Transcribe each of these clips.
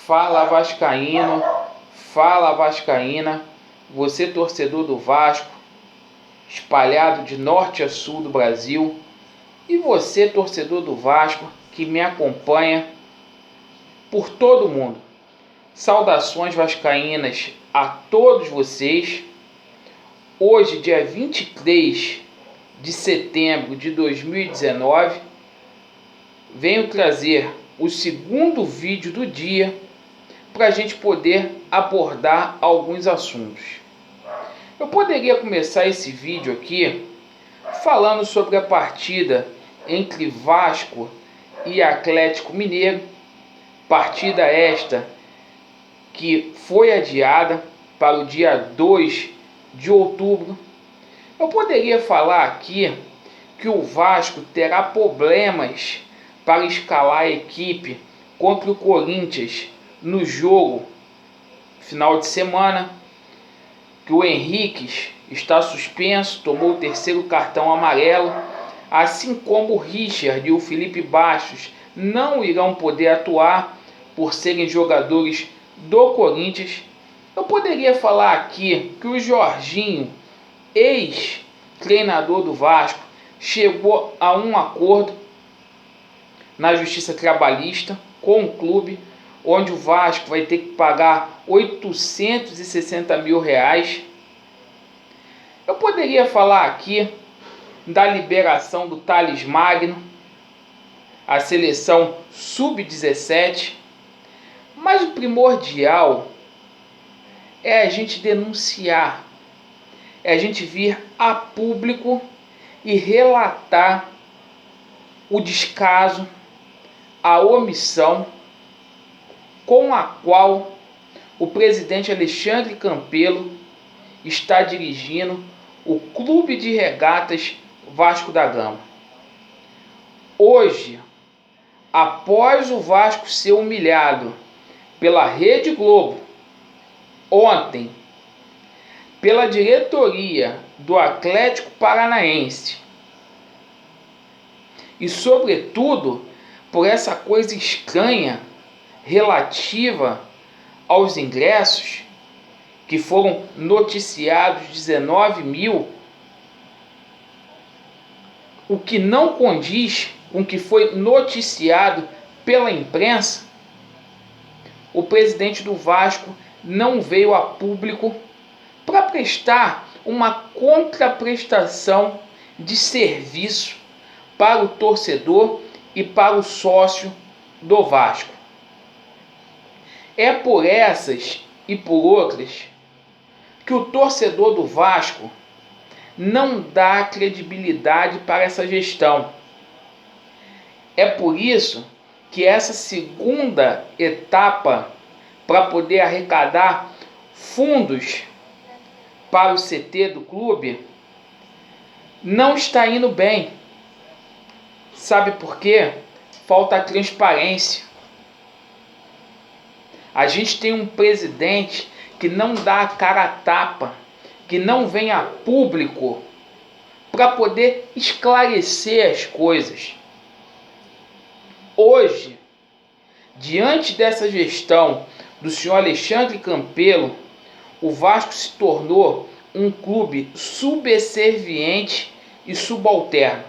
Fala vascaíno, fala vascaína, você torcedor do Vasco, espalhado de norte a sul do Brasil, e você torcedor do Vasco que me acompanha por todo o mundo. Saudações vascaínas a todos vocês. Hoje, dia 23 de setembro de 2019, venho trazer o segundo vídeo do dia para a gente poder abordar alguns assuntos. Eu poderia começar esse vídeo aqui falando sobre a partida entre Vasco e Atlético Mineiro, partida esta que foi adiada para o dia 2 de outubro. Eu poderia falar aqui que o Vasco terá problemas para escalar a equipe contra o Corinthians no jogo final de semana, que o Henrique está suspenso, tomou o terceiro cartão amarelo, assim como o Richard e o Felipe Bastos não irão poder atuar por serem jogadores do Corinthians. Eu poderia falar aqui que o Jorginho, ex-treinador do Vasco, chegou a um acordo na Justiça Trabalhista com o clube, onde o Vasco vai ter que pagar 860 mil reais. Eu poderia falar aqui da liberação do Thales Magno, a seleção sub-17, mas o primordial é a gente denunciar, é a gente vir a público e relatar o descaso, a omissão com a qual o presidente Alexandre Campelo está dirigindo o Clube de Regatas Vasco da Gama. Hoje, após o Vasco ser humilhado pela Rede Globo, ontem, pela diretoria do Atlético Paranaense e, sobretudo, por essa coisa estranha relativa aos ingressos, que foram noticiados 19 mil, o que não condiz com o que foi noticiado pela imprensa, o presidente do Vasco não veio a público para prestar uma contraprestação de serviço para o torcedor e para o sócio do Vasco. É por essas e por outras que o torcedor do Vasco não dá credibilidade para essa gestão. É por isso que essa segunda etapa para poder arrecadar fundos para o CT do clube não está indo bem. Sabe por quê? Falta transparência. A gente tem um presidente que não dá a cara a tapa, que não vem a público para poder esclarecer as coisas. Hoje, diante dessa gestão do senhor Alexandre Campelo, o Vasco se tornou um clube subserviente e subalterno,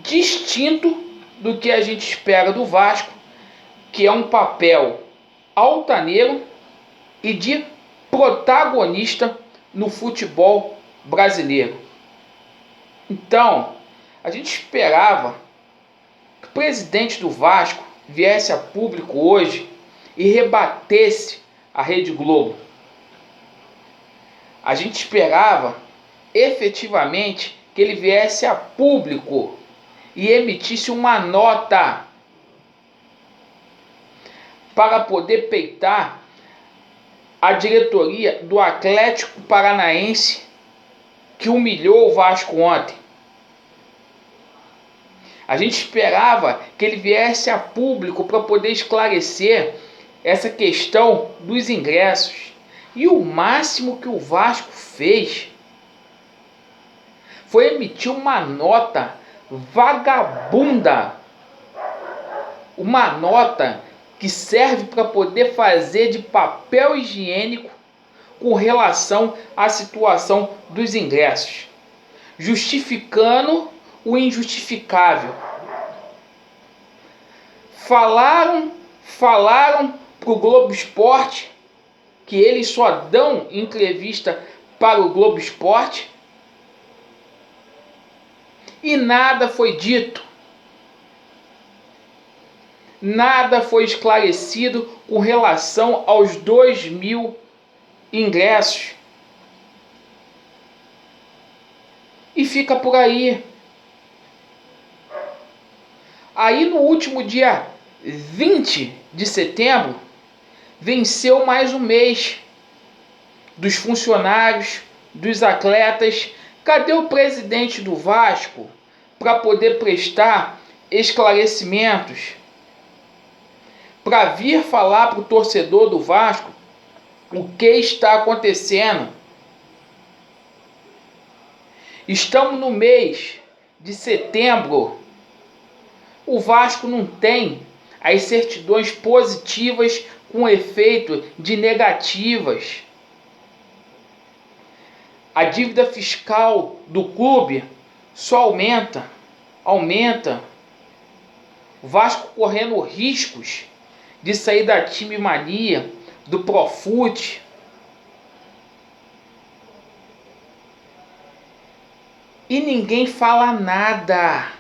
distinto do que a gente espera do Vasco, que é um papel altaneiro e de protagonista no futebol brasileiro. Então, a gente esperava que o presidente do Vasco viesse a público hoje e rebatesse a Rede Globo. A gente esperava efetivamente que ele viesse a público e emitisse uma nota para poder peitar a diretoria do Atlético Paranaense, que humilhou o Vasco ontem. A gente esperava que ele viesse a público para poder esclarecer essa questão dos ingressos. E o máximo que o Vasco fez foi emitir uma nota vagabunda, uma nota que serve para poder fazer de papel higiênico com relação à situação dos ingressos, justificando o injustificável. Falaram para o Globo Esporte que eles só dão entrevista para o Globo Esporte e nada foi dito. Nada foi esclarecido com relação aos 2.000 ingressos. E fica por aí. Aí no último dia 20 de setembro, venceu mais um mês dos funcionários, dos atletas. Cadê o presidente do Vasco para poder prestar esclarecimentos? Para vir falar para o torcedor do Vasco o que está acontecendo. Estamos no mês de setembro. O Vasco não tem as certidões positivas com efeito de negativas. A dívida fiscal do clube só aumenta. O Vasco correndo riscos de sair da Time Mania, do Profut. E ninguém fala nada.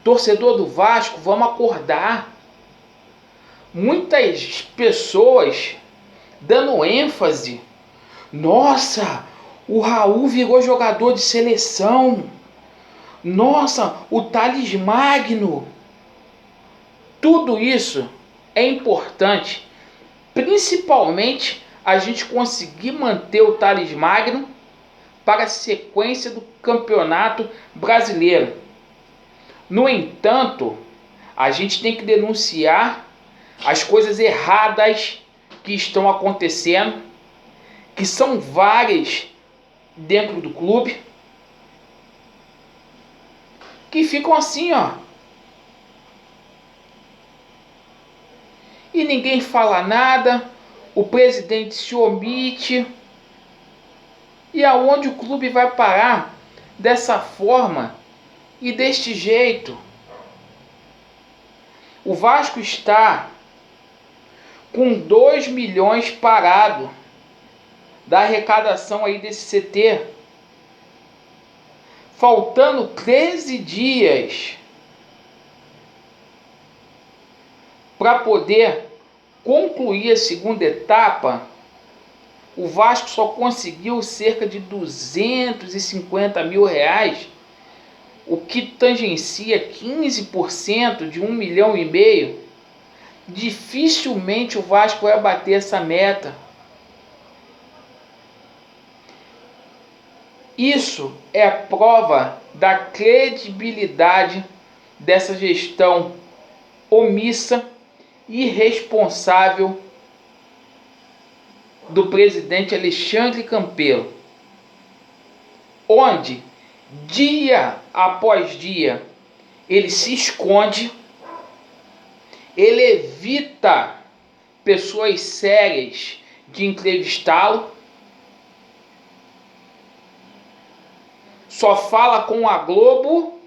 Torcedor do Vasco, vamos acordar. Muitas pessoas dando ênfase. Nossa, o Raul virou jogador de seleção. Nossa, o Thales Magno. Tudo isso é importante, principalmente a gente conseguir manter o Thales Magno para a sequência do Campeonato Brasileiro. No entanto, a gente tem que denunciar as coisas erradas que estão acontecendo, que são várias dentro do clube, que ficam assim, ó. E ninguém fala nada, o presidente se omite. E aonde o clube vai parar dessa forma e deste jeito? O Vasco está com 2 milhões parado da arrecadação aí desse CT. Faltando 13 dias para poder concluir a segunda etapa, o Vasco só conseguiu cerca de 250 mil reais, o que tangencia 15% de 1,5 milhão. Dificilmente o Vasco vai bater essa meta. Isso é a prova da credibilidade dessa gestão omissa e irresponsável do presidente Alexandre Campelo, onde dia após dia ele se esconde, ele evita pessoas sérias de entrevistá-lo, só fala com a Globo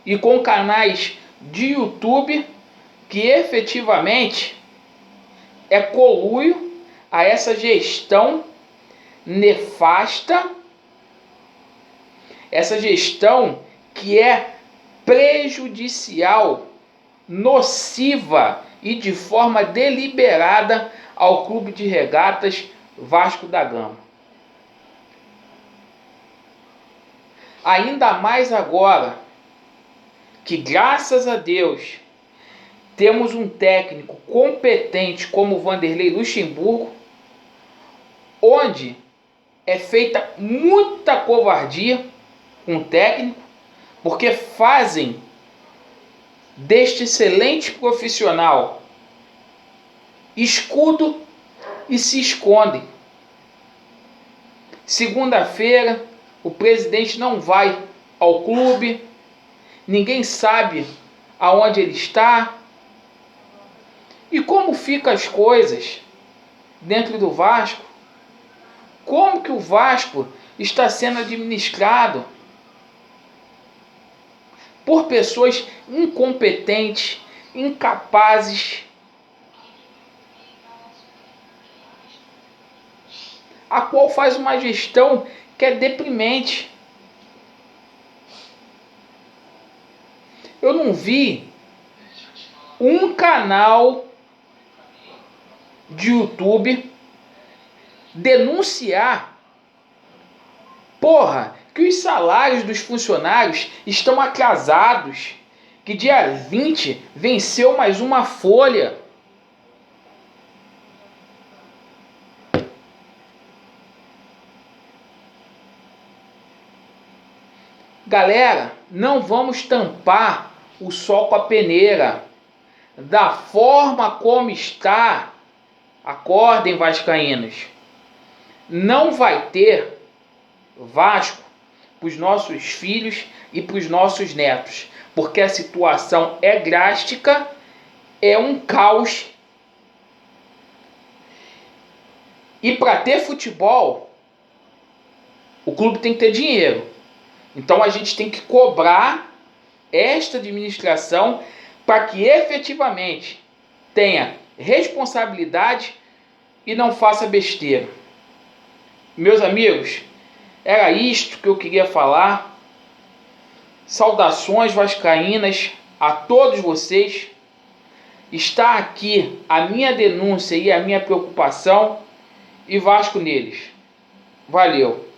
e com canais de YouTube que efetivamente é conluio a essa gestão nefasta, essa gestão que é prejudicial, nociva e de forma deliberada ao Clube de Regatas Vasco da Gama. Ainda mais agora que, graças a Deus, temos um técnico competente como o Vanderlei Luxemburgo, onde é feita muita covardia com o técnico, porque fazem deste excelente profissional escudo e se escondem. Segunda-feira, o presidente não vai ao clube, ninguém sabe aonde ele está e como ficam as coisas dentro do Vasco, como que o Vasco está sendo administrado por pessoas incompetentes, incapazes, a qual faz uma gestão que é deprimente. Eu não vi um canal de YouTube denunciar, que os salários dos funcionários estão atrasados, que dia 20 venceu mais uma folha. Galera, não vamos tampar o sol com a peneira. Da forma como está, acordem, vascaínos, não vai ter Vasco para os nossos filhos e para os nossos netos, porque a situação é drástica, é um caos. E para ter futebol, o clube tem que ter dinheiro. Então a gente tem que cobrar esta administração para que efetivamente tenha responsabilidade e não faça besteira. Meus amigos, era isto que eu queria falar. Saudações vascaínas a todos vocês. Está aqui a minha denúncia e a minha preocupação, e Vasco neles. Valeu!